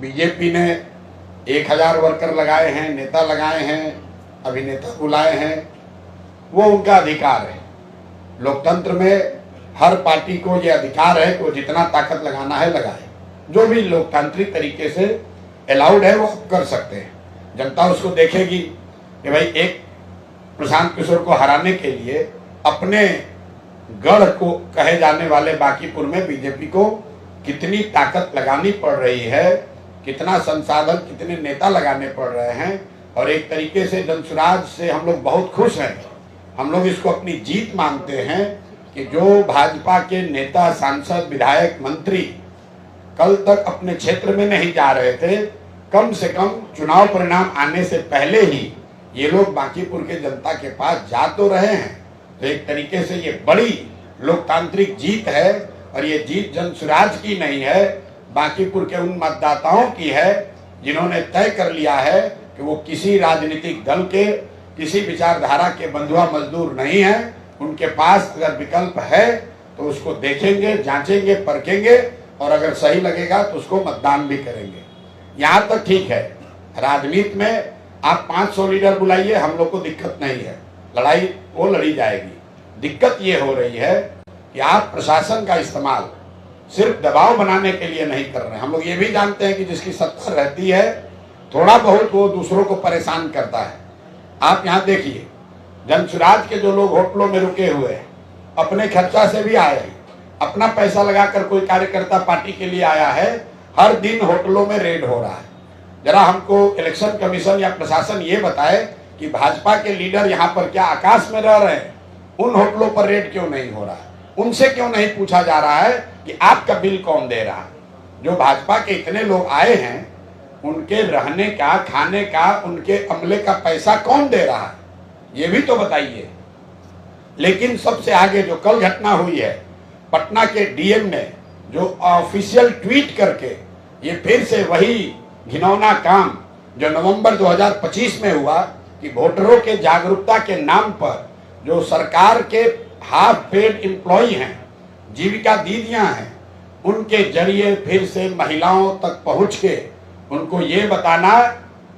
BJP ने 1000 worker लगाए हैं, नेता लगाए हैं, अभिनेता बुलाए हैं, वो उनका अधिकार है। लोकतंत्र में हर पार्टी को ये अधिकार है कि वो जितना ताकत लगाना है लगाए, जो भी लोकतांत्रिक तरीके से अलाउड है वो कर सकते हैं। जनता उसको देखेगी कि भाई एक प्रशांत किशोर को हराने के लिए अपने गढ़ को कहे जाने वाले बांकीपुर में बीजेपी को कितनी ताकत लगानी पड़ रही है, कितना संसाधन, कितने नेता लगाने पड़ रहे हैं। और एक तरीके से जनसुराज से हम लोग बहुत खुश हैं। हम लोग इसको अपनी जीत मानते हैं कि जो भाजपा के नेता, सांसद, विधायक, मंत्री कल तक अपने क्षेत्र में नहीं जा रहे थे, कम से कम चुनाव परिणाम आने से पहले ही ये लोग बांकीपुर के जनता के पास जा तो रहे हैं। तो एक तरीके से ये बड़ी लोकतांत्रिक जीत है और ये जीत जनसुराज की नहीं है, बांकीपुर के उन मतदाताओं की है जिन्होंने तय कर लिया है कि वो किसी राजनीतिक दल के, किसी विचारधारा के बंधुआ मजदूर नहीं है। उनके पास अगर विकल्प है तो उसको देखेंगे, जांचेंगे, परखेंगे और अगर सही लगेगा तो उसको मतदान भी करेंगे। यहाँ तक ठीक है, राजनीति में आप 500 लीडर बुलाइए, हम लोग को दिक्कत नहीं है, लड़ाई वो लड़ी जाएगी। दिक्कत ये हो रही है कि आप प्रशासन का इस्तेमाल सिर्फ दबाव बनाने के लिए नहीं कर रहे हैं। हम लोग ये भी जानते हैं कि जिसकी सत्ता रहती है थोड़ा बहुत वो दूसरों को परेशान करता है। आप यहाँ देखिए, जनसुराज के जो लोग होटलों में रुके हुए हैं, अपने खर्चा से भी आए हैं, अपना पैसा लगाकर कोई कार्यकर्ता पार्टी के लिए आया है, हर दिन होटलों में रेड हो रहा है। जरा हमको इलेक्शन कमीशन या प्रशासन ये बताए कि भाजपा के लीडर यहाँ पर क्या आकाश में रह रहे हैं? उन होटलों पर रेड क्यों नहीं हो रहा है? उनसे क्यों नहीं पूछा जा रहा है कि आपका बिल कौन दे रहा है? जो भाजपा के इतने लोग आए हैं, उनके रहने का, खाने का, उनके अमले का पैसा कौन दे रहा है? ये भी तो बताइए। लेकिन सबसे आगे जो कल घटना हुई है, पटना के डीएम ने जो ऑफिशियल ट्वीट करके ये फिर से वही घिनौना काम जो नवंबर 2025 में हुआ कि वोटरों के जागरूकता के नाम पर जो सरकार के हाफ पेड एम्प्लॉई हैं, जीविका दीदियां हैं, उनके जरिए फिर से महिलाओं तक पहुंच के उनको ये बताना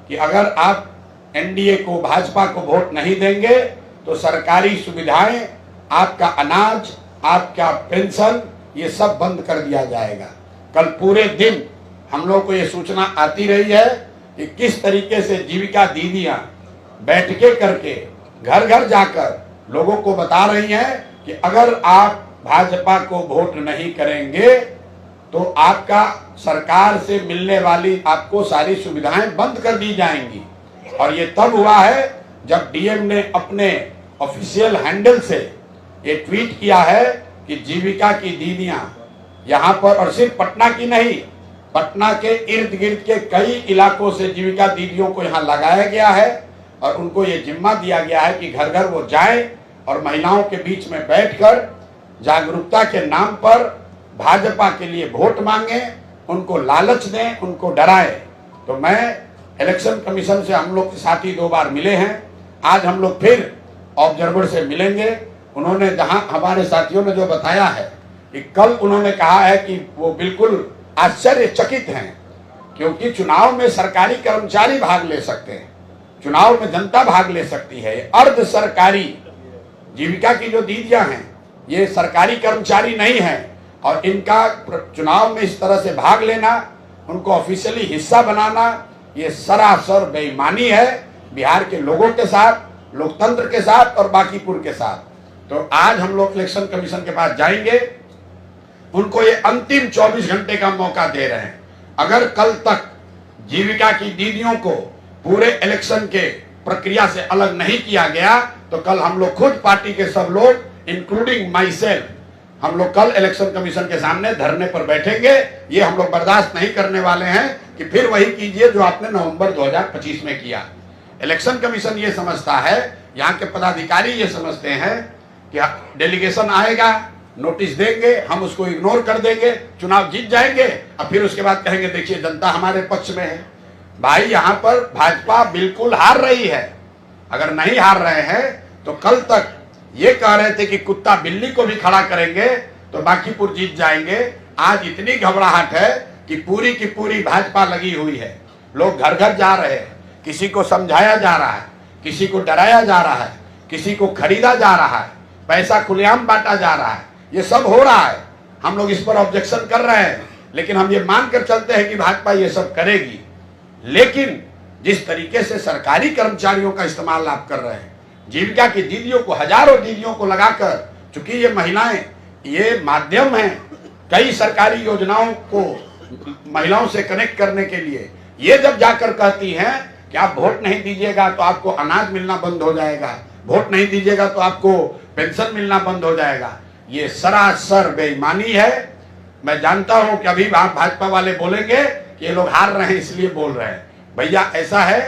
कि अगर आप एनडीए को, भाजपा को वोट नहीं देंगे तो सरकारी सुविधाएं, आपका अनाज, आपका पेंशन, ये सब बंद कर दिया जाएगा। कल पूरे दिन हम लोग को ये सूचना आती रही है कि किस तरीके से जीविका दीदियां बैठके करके घर घर जाकर लोगों को बता रही हैं कि अगर आप भाजपा को वोट नहीं करेंगे तो आपका सरकार से मिलने वाली आपको सारी सुविधाएं बंद कर दी जाएंगी। और ये तब हुआ है जब डीएम ने अपने ऑफिशियल हैंडल से ये ट्वीट किया है कि जीविका की दीदियां यहाँ पर, और सिर्फ पटना की नहीं, पटना के इर्द गिर्द के कई इलाकों से जीविका दीदियों को यहाँ लगाया गया है और उनको ये जिम्मा दिया गया है कि घर घर वो जाएं और महिलाओं के बीच में बैठकर जागरूकता के नाम पर भाजपा के लिए वोट मांगे, उनको लालच दें, उनको डराएं। तो मैं इलेक्शन कमीशन से, हम लोग के साथी 2 बार मिले हैं, आज हम लोग फिर ऑब्जर्वर से मिलेंगे। उन्होंने जहां हमारे साथियों ने जो बताया है कि कल उन्होंने कहा है कि वो बिल्कुल आश्चर्यचकित हैं क्योंकि चुनाव में सरकारी कर्मचारी भाग ले सकते हैं, चुनाव में जनता भाग ले सकती है। अर्ध सरकारी जीविका की जो दीदियां हैं ये सरकारी कर्मचारी नहीं है और इनका चुनाव में इस तरह से भाग लेना, उनको ऑफिशियली हिस्सा बनाना, ये सरासर बेईमानी है बिहार के लोगों के साथ, लोकतंत्र के साथ और बांकीपुर के साथ। तो आज हम लोग इलेक्शन कमीशन के पास जाएंगे, उनको ये अंतिम 24 घंटे का मौका दे रहे हैं। अगर कल तक जीविका की दीदियों को पूरे इलेक्शन के प्रक्रिया से अलग नहीं किया गया तो कल हम लोग खुद पार्टी के सब लोग इंक्लूडिंग माई सेल्फ, हम लोग कल इलेक्शन कमीशन के सामने धरने पर बैठेंगे। ये हम लोग बर्दाश्त नहीं करने वाले हैं कि फिर वही कीजिए जो आपने नवंबर 2025 में किया। इलेक्शन कमीशन ये समझता है, यहाँ के पदाधिकारी ये समझते हैं कि डेलीगेशन आएगा, नोटिस देंगे, हम उसको इग्नोर कर देंगे, चुनाव जीत जाएंगे और फिर उसके बाद कहेंगे देखिए जनता हमारे पक्ष में है। भाई यहाँ पर भाजपा बिल्कुल हार रही है। अगर नहीं हार रहे हैं तो कल तक ये कह रहे थे कि कुत्ता बिल्ली को भी खड़ा करेंगे तो बांकीपुर जीत जाएंगे। आज इतनी घबराहट है कि पूरी की पूरी भाजपा लगी हुई है। लोग घर घर जा रहे हैं, किसी को समझाया जा रहा है, किसी को डराया जा रहा है, किसी को खरीदा जा रहा है, पैसा खुलेआम बांटा जा रहा है। ये सब हो रहा है, हम लोग इस पर ऑब्जेक्शन कर रहे हैं, लेकिन हम ये मानकर चलते हैं कि भाजपा ये सब करेगी। लेकिन जिस तरीके से सरकारी कर्मचारियों का इस्तेमाल आप कर रहे हैं, जीविका की दीदियों को, हजारों दीदियों को लगाकर, चूंकि ये महिलाएं ये माध्यम है कई सरकारी योजनाओं को महिलाओं से कनेक्ट करने के लिए, ये जब जाकर कहती हैं कि आप वोट नहीं दीजिएगा तो आपको अनाज मिलना बंद हो जाएगा, वोट नहीं दीजिएगा तो आपको पेंशन मिलना बंद हो जाएगा, ये सरासर बेईमानी है। मैं जानता हूं कि अभी आप भाजपा वाले बोलेंगे कि ये लोग हार रहे हैं इसलिए बोल रहे हैं। भैया ऐसा है,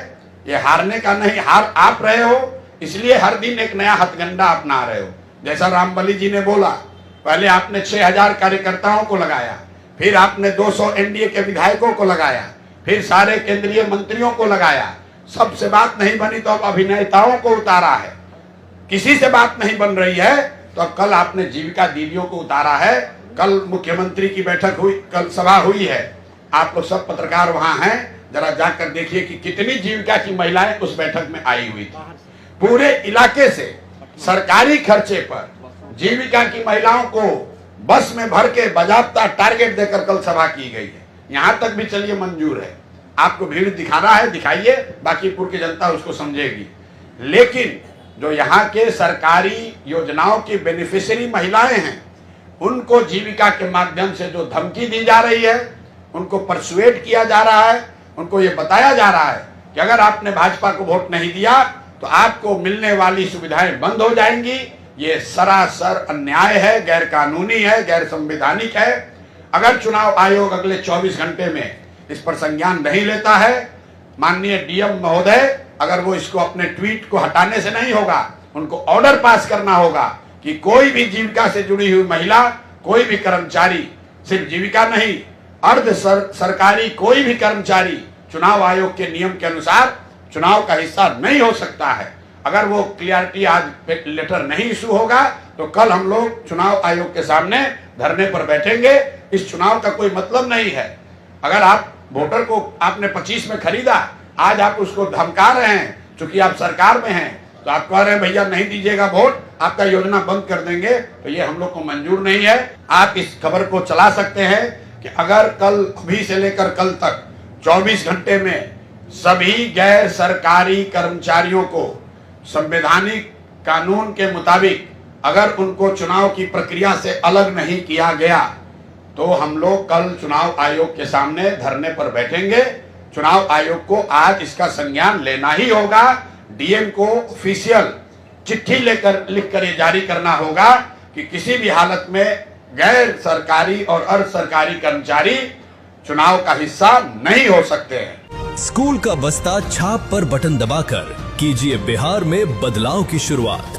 ये हारने का नहीं, हार आप रहे हो, इसलिए हर दिन एक नया हथकंडा अपना रहे हो। जैसा रामबली जी ने बोला, पहले आपने 6000 कार्यकर्ताओं को लगाया, फिर आपने 200 एनडीए के विधायकों को लगाया, फिर सारे केंद्रीय मंत्रियों को लगाया, सबसे बात नहीं बनी तो अब अभिनेताओं को उतारा है, किसी से बात नहीं बन रही है तो अब कल आपने जीविका दीदियों को उतारा है। कल मुख्यमंत्री की बैठक हुई, कल सभा हुई है, आप लोग सब पत्रकार वहां हैं, जरा जाकर देखिए कि कितनी जीविका की महिलाएं उस बैठक में आई हुई थी। पूरे इलाके से सरकारी खर्चे पर जीविका की महिलाओं को बस में भर के बाजाबता टारगेट देकर कल सभा की गई है। यहां तक भी चलिए मंजूर है, आपको भीड़ दिखाना है दिखाइए, बाकीपुर की जनता उसको समझेगी। लेकिन जो यहाँ के सरकारी योजनाओं की बेनिफिशियरी महिलाएं हैं, उनको जीविका के माध्यम से जो धमकी दी जा रही है, उनको परसुएट किया जा रहा है, उनको ये बताया जा रहा है कि अगर आपने भाजपा को वोट नहीं दिया तो आपको मिलने वाली सुविधाएं बंद हो जाएंगी। ये सरासर अन्याय है, गैर कानूनी है, गैर संवैधानिक है। अगर चुनाव आयोग अगले 24 घंटे में इस पर संज्ञान नहीं लेता है, माननीय डीएम महोदय, अगर वो इसको अपने ट्वीट को हटाने से नहीं होगा, उनको ऑर्डर पास करना होगा कि कोई भी जीविका से जुड़ी हुई महिला, कोई भी कर्मचारी, सिर्फ जीविका नहीं, अर्ध सरकारी कोई भी कर्मचारी चुनाव आयोग के नियम के अनुसार चुनाव का हिस्सा नहीं हो सकता है। अगर वो क्लियरिटी आज लेटर नहीं इशू होगा तो कल हम लोग चुनाव आयोग के सामने धरने पर बैठेंगे। इस चुनाव का कोई मतलब नहीं है। अगर आप वोटर को आपने 25 में खरीदा, आज आप उसको धमका रहे हैं, चूंकि आप सरकार में हैं तो आप कह रहे हैं भैया नहीं दीजिएगा वोट, आपका योजना बंद कर देंगे, तो ये हम लोग को मंजूर नहीं है। आप इस खबर को चला सकते हैं कि अगर कल अभी से लेकर कल तक 24 घंटे में सभी गैर सरकारी कर्मचारियों को संवैधानिक कानून के मुताबिक अगर उनको चुनाव की प्रक्रिया से अलग नहीं किया गया तो हम लोग कल चुनाव आयोग के सामने धरने पर बैठेंगे। चुनाव आयोग को आज इसका संज्ञान लेना ही होगा। डीएम को ऑफिशियल चिट्ठी लिखकर ये जारी करना होगा कि किसी भी हालत में गैर सरकारी और अर्ध सरकारी कर्मचारी चुनाव का हिस्सा नहीं हो सकते हैं। स्कूल का बस्ता छाप पर बटन दबाकर कीजिए बिहार में बदलाव की शुरुआत।